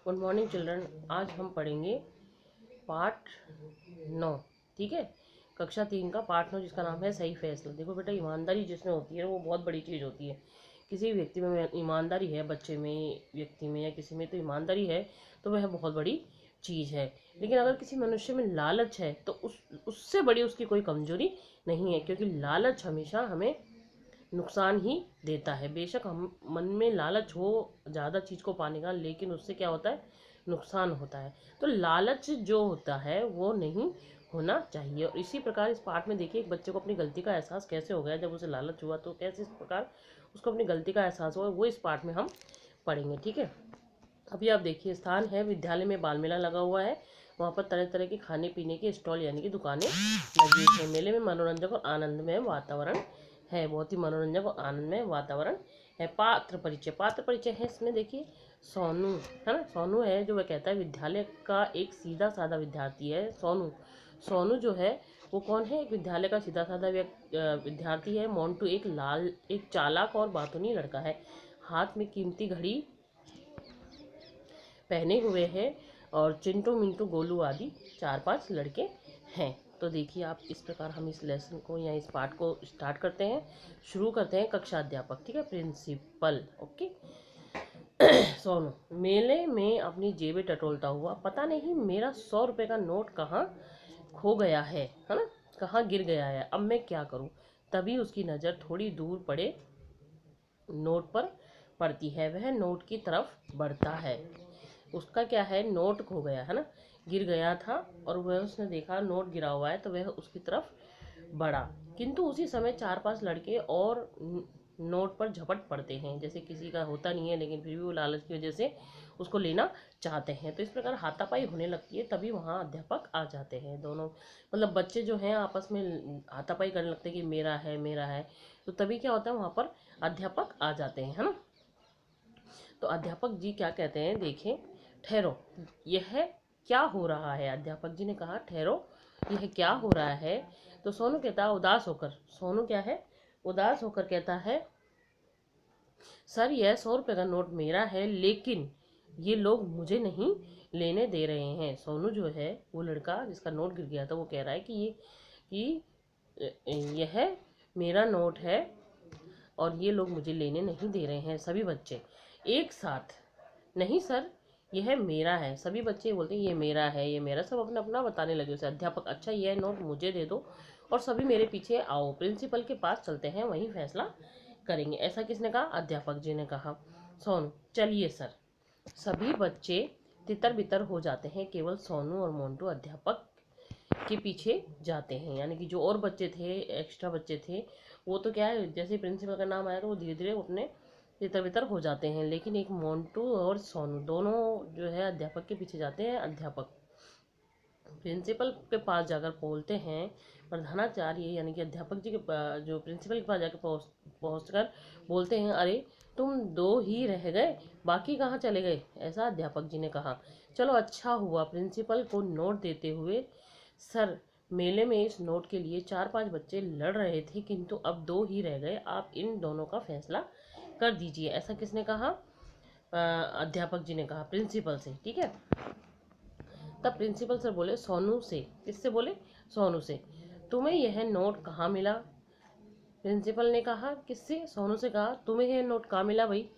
Good morning children. आज हम पढ़ेंगे पाठ 9। ठीक है, कक्षा 3 का पाठ 9 जिसका नाम है सही फैसला। देखो बेटा, ईमानदारी जिसमें होती है वो बहुत बड़ी चीज़ होती है। किसी भी व्यक्ति में ईमानदारी है, बच्चे में, व्यक्ति में या किसी में तो ईमानदारी है तो वह बहुत बड़ी चीज़ है। लेकिन अगर किसी मनुष्य में लालच है तो उससे बड़ी उसकी कोई कमजोरी नहीं है, क्योंकि लालच हमेशा हमें नुकसान ही देता है। बेशक हम मन में लालच हो ज़्यादा चीज़ को पाने का, लेकिन उससे क्या होता है, नुकसान होता है। तो लालच जो होता है वो नहीं होना चाहिए। और इसी प्रकार इस पाठ में देखिए, एक बच्चे को अपनी गलती का एहसास कैसे हो गया जब उसे लालच हुआ, तो कैसे इस प्रकार उसको अपनी गलती का एहसास हुआ वो इस पाठ में हम पढ़ेंगे। ठीक है, अभी आप देखिए, स्थान है विद्यालय में बाल मेला लगा हुआ है। वहाँ पर तरह तरह के खाने पीने के स्टॉल यानी कि दुकानें लगी हैं। मेले में मनोरंजक और आनंदमय वातावरण है, बहुत ही मनोरंजक और आनंदमय वातावरण है। पात्र परिचय है इसमें। देखिए, सोनू है ना, सोनू है जो वह कहता है विद्यालय का एक सीधा साधा विद्यार्थी है। सोनू जो है वो कौन है, एक विद्यालय का सीधा साधा विद्यार्थी है। मोंटू एक चालाक और बातूनी लड़का है। हाथ में कीमती घड़ी पहने हुए हैं। और चिंटू मिंटू गोलू आदि 4-5 लड़के हैं। तो देखिए आप, इस प्रकार हम इस लेसन को या इस पाठ को स्टार्ट करते हैं, शुरू करते हैं। कक्षा अध्यापक, ठीक है, प्रिंसिपल। ओके। सोनू मेले में अपनी जेबें टटोलता हुआ, पता नहीं मेरा 100 रुपये का नोट कहाँ खो गया है ना, कहाँ गिर गया है, अब मैं क्या करूँ। तभी उसकी नज़र थोड़ी दूर पड़े नोट पर पड़ती है। वह नोट की तरफ बढ़ता है। उसका क्या है, नोट खो गया है ना, गिर गया था और वह उसने देखा नोट गिरा हुआ है तो वह उसकी तरफ बढ़ा। किंतु उसी समय 4-5 लड़के और नोट पर झपट पड़ते हैं। जैसे किसी का होता नहीं है लेकिन फिर भी वो लालच की वजह से उसको लेना चाहते हैं। तो इस प्रकार हाथापाई होने लगती है। तभी वहाँ अध्यापक आ जाते हैं। दोनों मतलब बच्चे जो हैं आपस में हाथापाई करने लगते हैं कि मेरा है मेरा है। तो तभी क्या होता है, वहाँ पर अध्यापक आ जाते हैं, है ना। तो अध्यापक जी क्या कहते हैं, देखें। ठहरो, यह क्या हो रहा है। अध्यापक जी ने कहा, ठहरो, यह क्या हो रहा है। तो सोनू कहता है उदास होकर, सोनू क्या है, उदास होकर कहता है, सर यह 100 रुपये का नोट मेरा है, लेकिन ये लोग मुझे नहीं लेने दे रहे हैं। सोनू जो है वो लड़का जिसका नोट गिर गया था, वो कह रहा है कि यह मेरा नोट है और ये लोग मुझे लेने नहीं दे रहे हैं। सभी बच्चे एक साथ, नहीं सर यह मेरा है। सभी बच्चे बोलते हैं ये मेरा है, ये मेरा। सब अपना अपना बताने लगे उसे। अध्यापक, अच्छा यह नोट मुझे दे दो और सभी मेरे पीछे आओ, प्रिंसिपल के पास चलते हैं, वहीं फैसला करेंगे। ऐसा किसने कहा, अध्यापक जी ने कहा। सोनू, चलिए सर। सभी बच्चे तितर बितर हो जाते हैं, केवल सोनू और मोंटू अध्यापक के पीछे जाते हैं। यानी कि जो और बच्चे थे, एक्स्ट्रा बच्चे थे, वो तो क्या है, जैसे प्रिंसिपल का नाम आया तो वो धीरे धीरे अपने तितर बितर हो जाते हैं। लेकिन एक मोंटू और सोनू दोनों जो है अध्यापक के पीछे जाते हैं। अध्यापक प्रिंसिपल के पास जाकर बोलते हैं, प्रधानाचार्य यानी कि अध्यापक जी के जो प्रिंसिपल के पास जाकर पहुँच कर बोलते हैं, अरे तुम 2 ही रह गए, बाकी कहाँ चले गए। ऐसा अध्यापक जी ने कहा। चलो अच्छा हुआ। प्रिंसिपल को नोट देते हुए, सर मेले में इस नोट के लिए 4-5 बच्चे लड़ रहे थे, किंतु अब 2 ही रह गए, आप इन दोनों का फैसला कर दीजिए। ऐसा किसने कहा, अध्यापक जी ने कहा प्रिंसिपल से। ठीक है, तब प्रिंसिपल सर बोले सोनू से। किससे बोले, सोनू से। तुम्हें यह नोट कहाँ मिला। प्रिंसिपल ने कहा, किससे, सोनू से कहा, तुम्हें यह नोट कहाँ मिला भाई।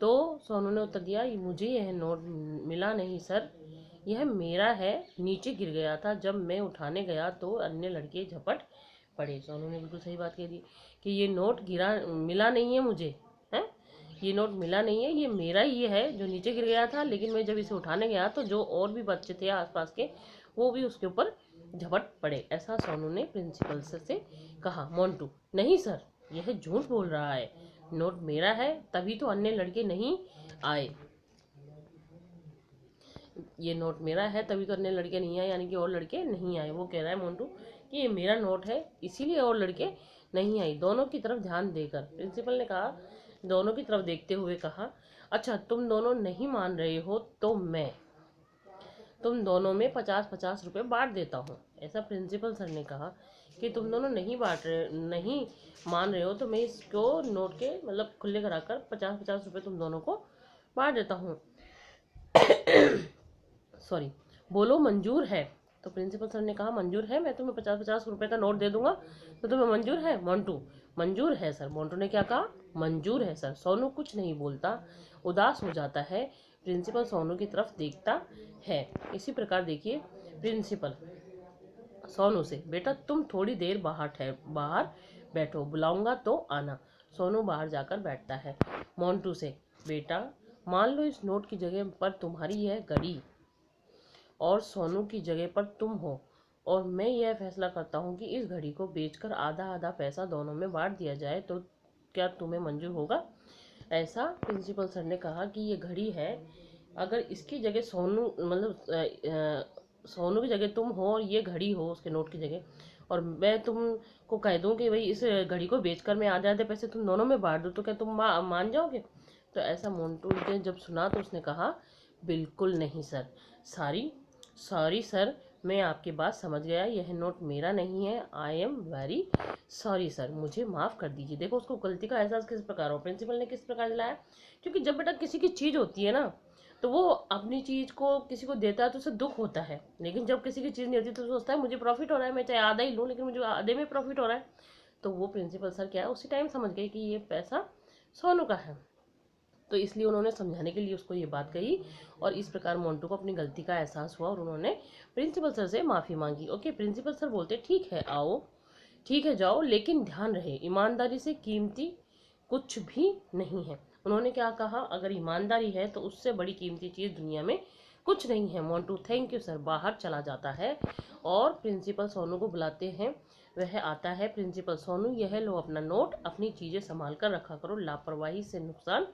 तो सोनू ने उत्तर दिया, मुझे यह नोट मिला नहीं सर, यह मेरा है, नीचे गिर गया था, जब मैं उठाने गया तो अन्य लड़के झपट पड़े। सोनू ने बिल्कुल सही बात कह दी कि ये नोट मिला नहीं है मुझे, है, ये नोट मिला नहीं है, ये मेरा ही है जो नीचे गिर गया था। लेकिन मैं जब इसे उठाने गया तो जो और भी बच्चे थे आसपास के, वो भी उसके ऊपर झपट पड़े। ऐसा सोनू ने प्रिंसिपल सर से कहा। मोंटू, नहीं सर, यह झूठ बोल रहा है, नोट मेरा है, तभी तो अन्य लड़के नहीं आए। ये नोट मेरा है तभी तो अन्य लड़के नहीं आए, यानी कि और लड़के नहीं आए। वो कह रहा है मोंटू कि ये मेरा नोट है, इसीलिए और लड़के नहीं आए। दोनों की तरफ ध्यान देकर प्रिंसिपल ने कहा, दोनों की तरफ देखते हुए कहा, अच्छा तुम दोनों नहीं मान रहे हो तो मैं तुम दोनों में 50-50 रुपये बांट देता हूँ। ऐसा प्रिंसिपल सर ने कहा कि तुम दोनों नहीं मान रहे हो तो मैं इसको नोट के मतलब खुले कराकर 50-50 रुपये तुम दोनों को बांट देता हूँ। सॉरी, बोलो मंजूर है। तो प्रिंसिपल सर ने कहा मंजूर है, मैं तुम्हें 50-50 रुपए का नोट दे दूंगा, तो तुम्हें मंजूर है? मोंटू, मंजूर है सर। मोंटू ने क्या कहा? मंजूर है सर। सोनू कुछ नहीं बोलता, उदास हो जाता है। प्रिंसिपल सोनू की तरफ देखता है। इसी प्रकार देखिए, प्रिंसिपल सोनू से, बेटा तुम थोड़ी देर बाहर बैठो, बुलाऊंगा तो आना। सोनू बाहर जाकर बैठता है। मोंटू से, बेटा मान लो इस नोट की जगह पर तुम्हारी है घड़ी और सोनू की जगह पर तुम हो, और मैं यह फैसला करता हूँ कि इस घड़ी को बेचकर आधा आधा पैसा दोनों में बांट दिया जाए, तो क्या तुम्हें मंजूर होगा? ऐसा प्रिंसिपल सर ने कहा कि ये घड़ी है, अगर इसकी जगह सोनू सोनू की जगह तुम हो और ये घड़ी हो उसके नोट की जगह, और मैं तुमको कह दूं कि भाई इस घड़ी को बेचकर मैं आधे आधे पैसे तुम दोनों में बांट दूं, तो क्या तुम मान जाओगे? तो ऐसा मोंटू ने जब सुना तो उसने कहा, बिल्कुल नहीं सर। सॉरी, सॉरी सर, मैं आपकी बात समझ गया, यह नोट मेरा नहीं है। I am very sorry sir, मुझे माफ़ कर दीजिए। देखो उसको गलती का एहसास किस प्रकार हो, प्रिंसिपल ने किस प्रकार दिलाया। क्योंकि जब बेटा किसी की चीज़ होती है ना, तो वो अपनी चीज़ को किसी को देता है तो उसे दुख होता है, लेकिन जब किसी की चीज़ नहीं होती तो सोचता है मुझे प्रॉफिट हो रहा है, मैं चाहे आधा ही लूँ लेकिन मुझे आधे में प्रॉफिट हो रहा है। तो वो प्रिंसिपल सर क्या है, उसी टाइम समझ गए कि ये पैसा सोनू का है, तो इसलिए उन्होंने समझाने के लिए उसको ये बात कही, और इस प्रकार मोंटू को अपनी गलती का एहसास हुआ और उन्होंने प्रिंसिपल सर से माफ़ी मांगी। ओके, प्रिंसिपल सर बोलते ठीक है आओ, ठीक है जाओ, लेकिन ध्यान रहे ईमानदारी से कीमती कुछ भी नहीं है। उन्होंने क्या कहा, अगर ईमानदारी है तो उससे बड़ी कीमती चीज़ दुनिया में कुछ नहीं है। मोंटू थैंक यू सर बाहर चला जाता है, और प्रिंसिपल सोनू को बुलाते हैं। वह आता है। प्रिंसिपल सोनू, यह लो अपना नोट, अपनी चीज़ें संभाल कर रखा करो, लापरवाही से नुकसान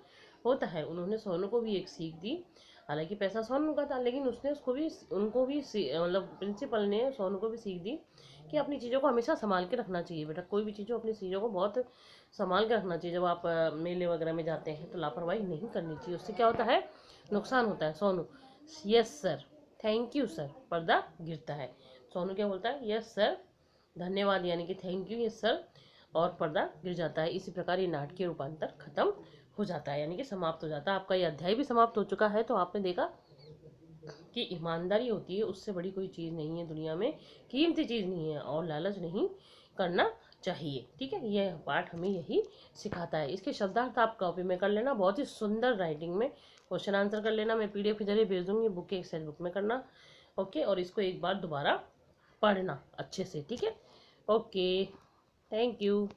होता है। उन्होंने सोनू को भी एक सीख दी। हालांकि पैसा सोनू का था, लेकिन उसने उसको भी उनको भी मतलब प्रिंसिपल ने सोनू को भी सीख दी कि अपनी चीज़ों को हमेशा संभाल के रखना चाहिए। बेटा कोई भी चीज़ों अपनी चीज़ों को बहुत संभाल के रखना चाहिए। जब आप मेले वगैरह में जाते हैं तो लापरवाही नहीं करनी चाहिए, उससे क्या होता है, नुकसान होता है। Sonu, yes sir, thank you sir. पर्दा गिरता है। सोनू क्या बोलता है, यस सर, धन्यवाद यानी कि थैंक यू यस सर, और पर्दा गिर जाता है। इसी प्रकार ये नाटकीय रूपांतर खत्म हो जाता है, यानी कि समाप्त हो जाता है। आपका ये अध्याय भी समाप्त हो चुका है। तो आपने देखा कि ईमानदारी होती है, उससे बड़ी कोई चीज़ नहीं है दुनिया में, कीमती चीज़ नहीं है, और लालच नहीं करना चाहिए। ठीक है, यह पाठ हमें यही सिखाता है। इसके शब्दार्थ आप कॉपी में कर लेना, बहुत ही सुंदर राइटिंग में क्वेश्चन आंसर कर लेना। मैं पीडीएफ के जरिए भेज दूंगी, बुक के एक्सरसाइज बुक में करना। ओके, और इसको एक बार दोबारा पढ़ना अच्छे से। ठीक है, ओके, थैंक यू।